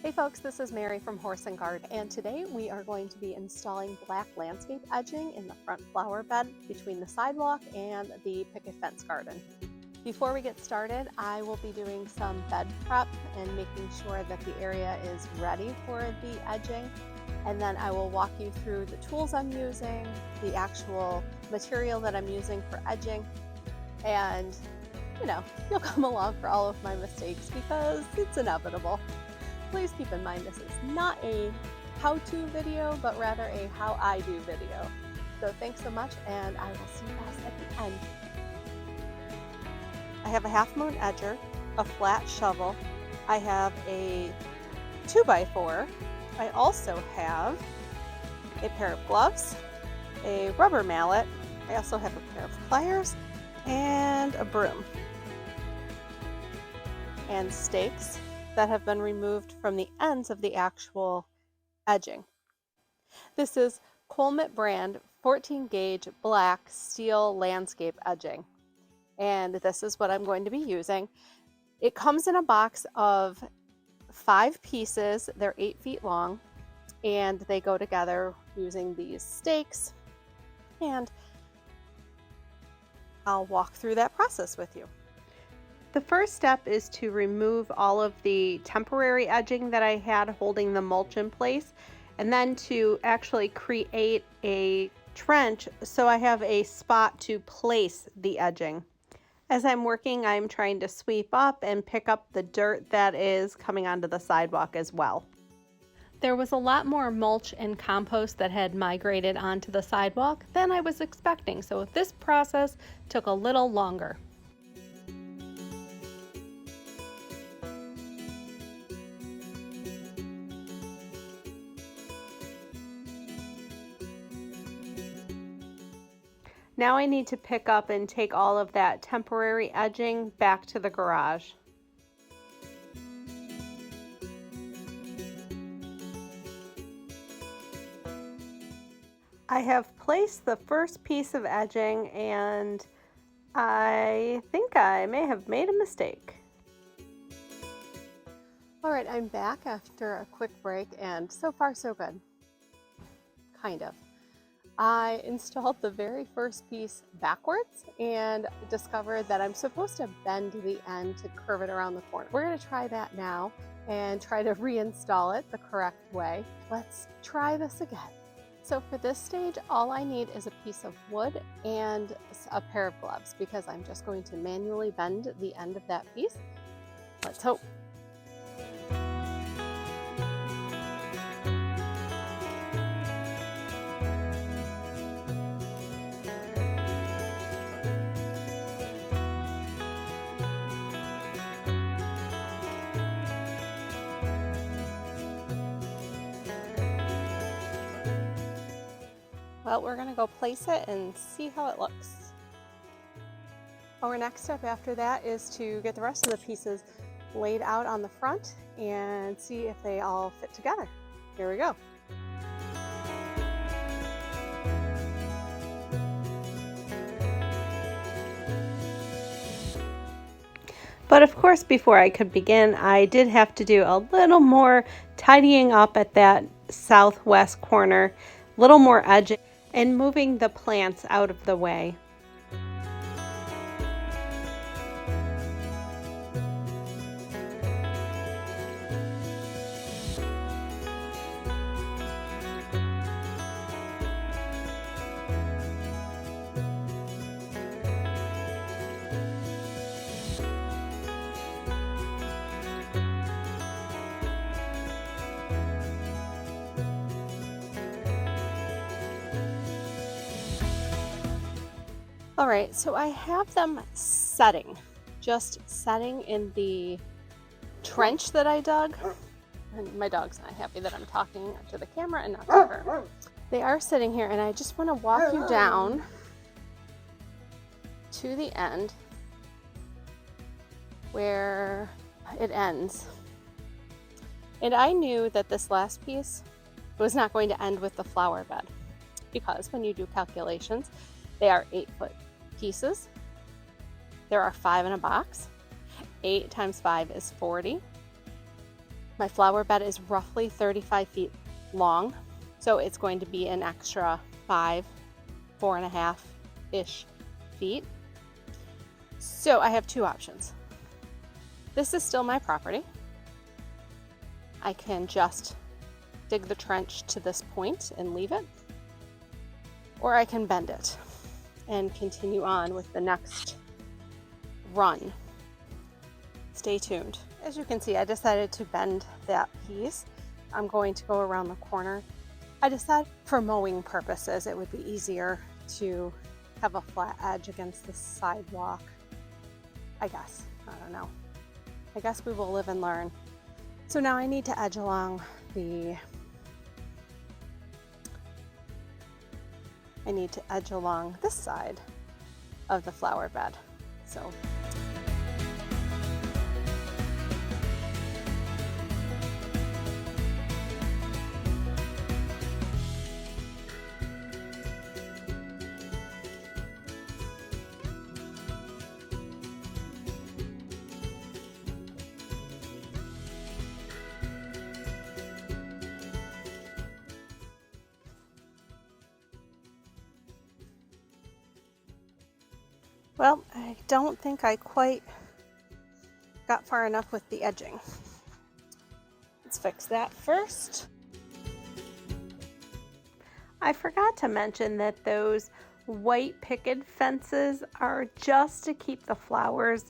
Hey folks, this is Mary from Horse and Garden, and today we are going to be installing black landscape edging in the front flower bed between the sidewalk and the picket fence garden. Before we get started, I will be doing some bed prep and making sure that the area is ready for the edging, and then I will walk you through the tools I'm using, the actual material that I'm using for edging, and you'll come along for all of my mistakes because it's inevitable. Please keep in mind this is not a how-to video, but rather a how I do video. So thanks so much, and I will see you guys at the end. I have a half moon edger, a flat shovel, I have a 2x4, I also have a pair of gloves, a rubber mallet, I also have a pair of pliers, and a broom, and stakes that have been removed from the ends of the actual edging. This is Colmet brand 14 gauge black steel landscape edging, and this is what I'm going to be using. It comes in a box of 5 pieces. They're 8 feet long, and they go together using these stakes, and I'll walk through that process with you. The first step is to remove all of the temporary edging that I had holding the mulch in place, and then to actually create a trench so I have a spot to place the edging. As I'm working, I'm trying to sweep up and pick up the dirt that is coming onto the sidewalk as well. There was a lot more mulch and compost that had migrated onto the sidewalk than I was expecting, so this process took a little longer. Now I need to pick up and take all of that temporary edging back to the garage. I have placed the first piece of edging, and I think I may have made a mistake. All right, I'm back after a quick break, and so far so good. Kind of. I installed the very first piece backwards and discovered that I'm supposed to bend the end to curve it around the corner. We're going to try that now and try to reinstall it the correct way. Let's try this again. So for this stage, all I need is a piece of wood and a pair of gloves because I'm just going to manually bend the end of that piece. Let's hope. Well, we're going to go place it and see how it looks. Our next step after that is to get the rest of the pieces laid out on the front and see if they all fit together. Here we go. But of course, before I could begin, I did have to do a little more tidying up at that southwest corner, a little more edging, and moving the plants out of the way. All right, so I have them just setting in the trench that I dug. And my dog's not happy that I'm talking to the camera and not to her. They are sitting here, and I just want to walk you down to the end where it ends. And I knew that this last piece was not going to end with the flower bed because when you do calculations, they are 8-foot pieces. There are 5 in a box. 8 times 5 is 40. My flower bed is roughly 35 feet long, so it's going to be an extra 4.5-ish feet. So I have two options. This is still my property. I can just dig the trench to this point and leave it, or I can bend it and continue on with the next run. Stay tuned. As you can see, I decided to bend that piece. I'm going to go around the corner. I decided for mowing purposes, it would be easier to have a flat edge against the sidewalk. I guess, I don't know. I guess we will live and learn. So now I need to edge along this side of the flower bed. So well, I don't think I quite got far enough with the edging. Let's fix that first. I forgot to mention that those white picket fences are just to keep the flowers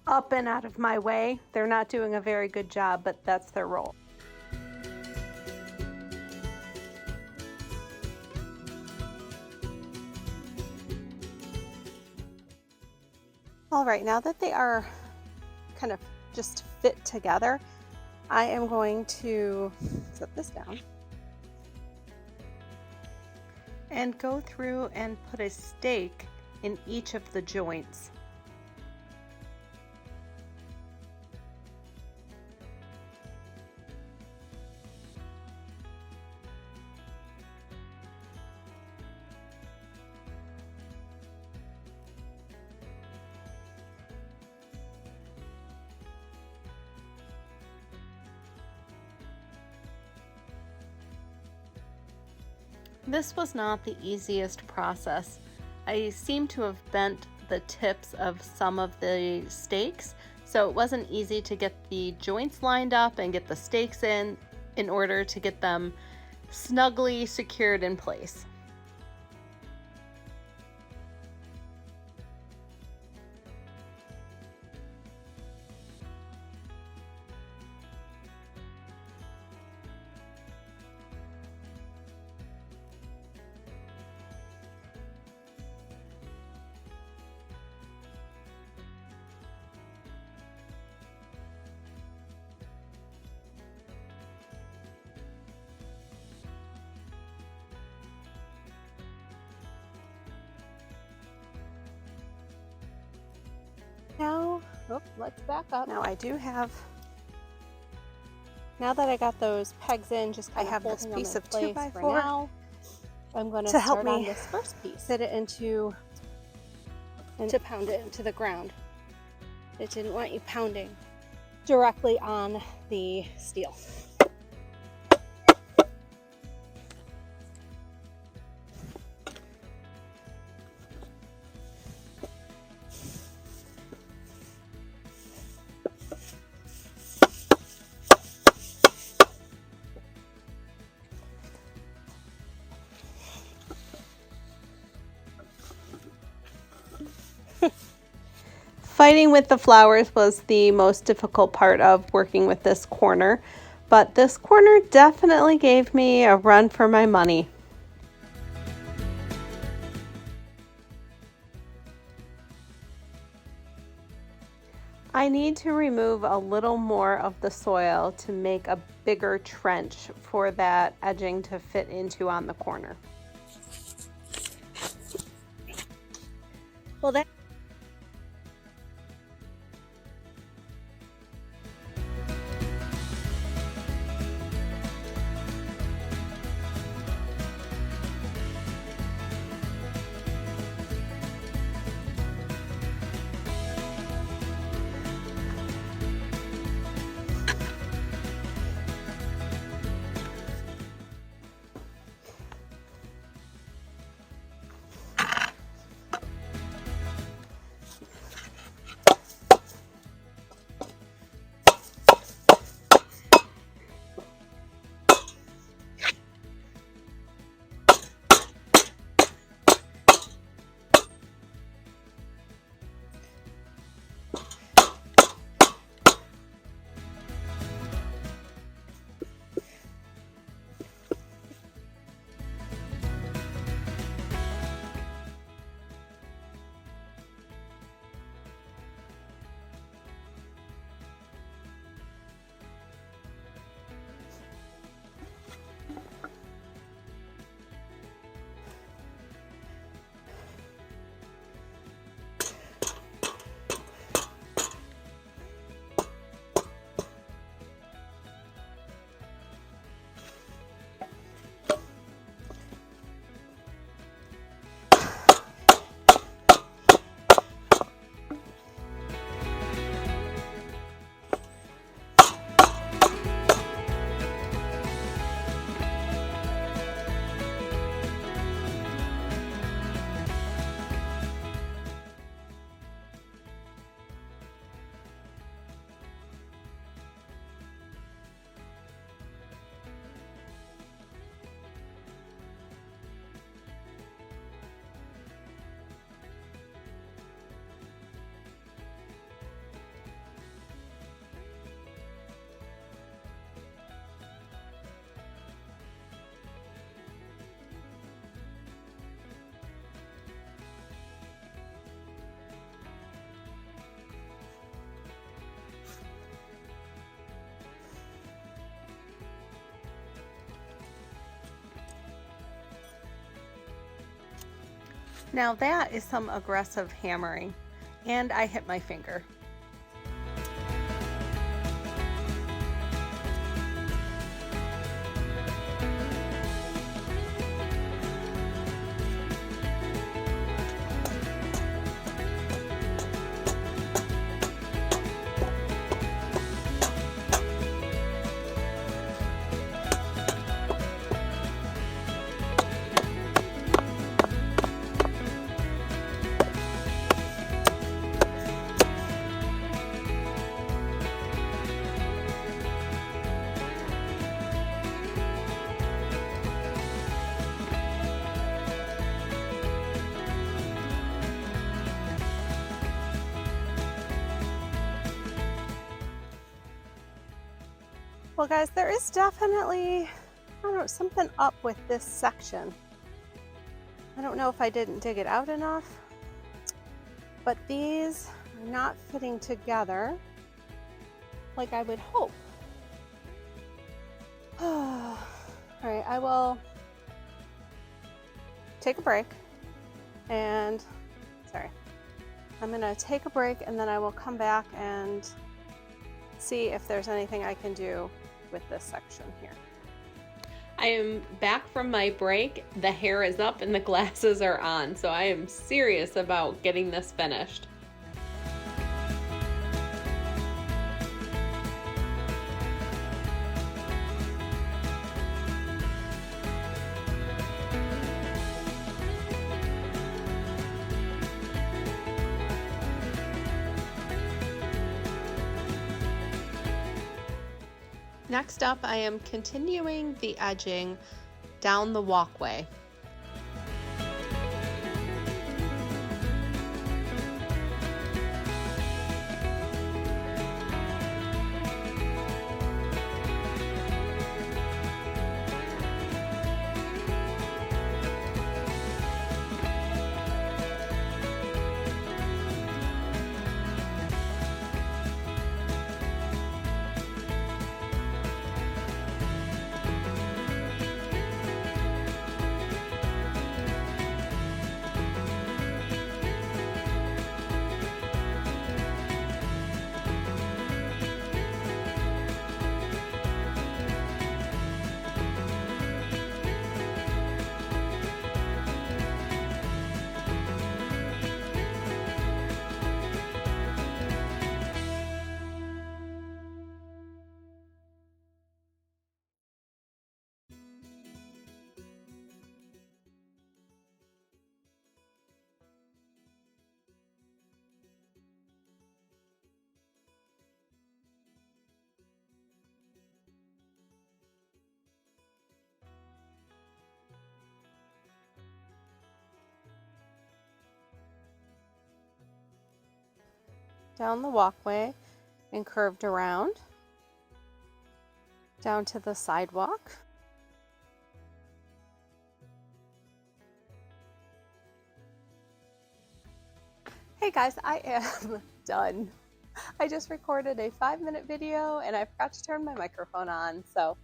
up and out of my way. They're not doing a very good job, but that's their role. All right, now that they are kind of just fit together, I am going to set this down and go through and put a stake in each of the joints. This was not the easiest process. I seem to have bent the tips of some of the stakes, so it wasn't easy to get the joints lined up and get the stakes in order to get them snugly secured in place. Now, let's back up. Now I do have, now that I got those pegs in, just I have this piece of 2x4 now. I'm going to start on this first piece, fit it into, and to pound it into the ground. It didn't want you pounding directly on the steel. Fighting with the flowers was the most difficult part of working with this corner, but this corner definitely gave me a run for my money. I need to remove a little more of the soil to make a bigger trench for that edging to fit into on the corner. Well, that Now that is some aggressive hammering, and I hit my finger. Well guys, there is definitely, I don't know, something up with this section. I don't know if I didn't dig it out enough, but these are not fitting together like I would hope. All right, I will take a break and, I'm gonna take a break and then I will come back and see if there's anything I can do with this section here. I am back from my break. The hair is up and the glasses are on, so I am serious about getting this finished. Next up, I am continuing the edging down the walkway. Down the walkway and curved around down to the sidewalk. Hey guys, I am done. I just recorded a 5-minute video and I forgot to turn my microphone on, so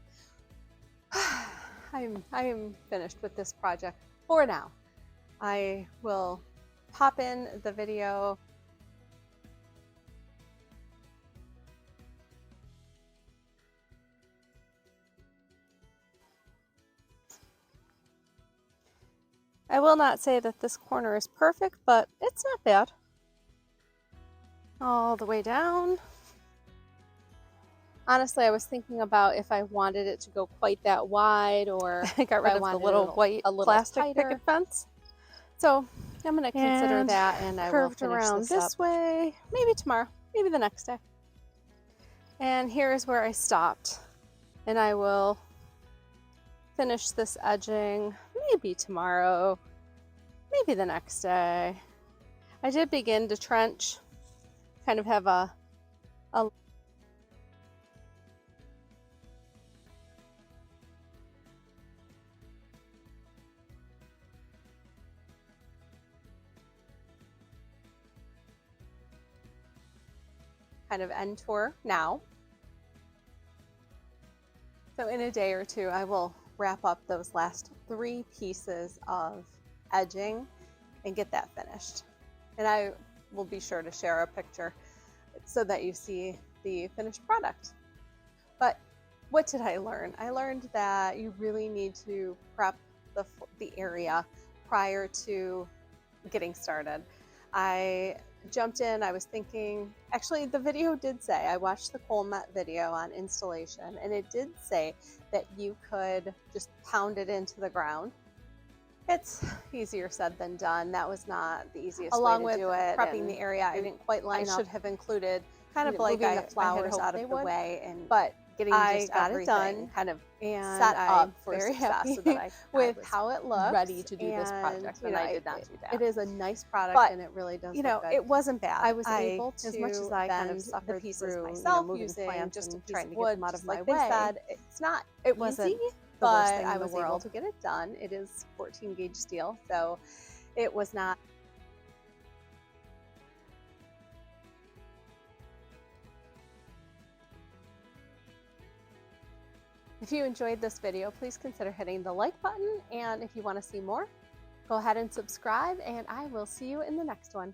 I am finished with this project for now. I will pop in the video I will not say that this corner is perfect, but it's not bad. All the way down. Honestly, I was thinking about if I wanted it to go quite that wide, or I got rid of the little white plastic picket fence. So I'm going to consider that, and I will finish around this way, maybe tomorrow, maybe the next day. And here is where I stopped, and I will finish this edging maybe tomorrow, maybe the next day. I did begin to trench, kind of have a kind of end tour now. So in a day or two, I will wrap up those last 3 pieces of edging and get that finished. And I will be sure to share a picture so that you see the finished product. But what did I learn? I learned that you really need to prep the area prior to getting started. I jumped in, I was thinking, actually the video did say, I watched the Colmet video on installation, and it did say that you could just pound it into the ground. It's easier said than done. That was not the easiest Along way to do it. prepping And the area, I didn't quite line I up. should have included Kind of like moving the flowers out of the way, and but getting I just got it everything done kind of and set up I'm for very success, happy so that I with was how it looks, ready to do this and, project, and I did not do that. It is a nice product, But, and it really does you look know, good. it wasn't bad. I was able to as much as I kind of bend suffered the pieces through, myself moving using plants just a and piece trying of to get wood, them out of just my like they way. said. It's not It wasn't easy, the worst but thing I in the was able world. to get it done. It is 14 gauge steel, so it was not. If you enjoyed this video, please consider hitting the like button, and if you want to see more, go ahead and subscribe, and I will see you in the next one.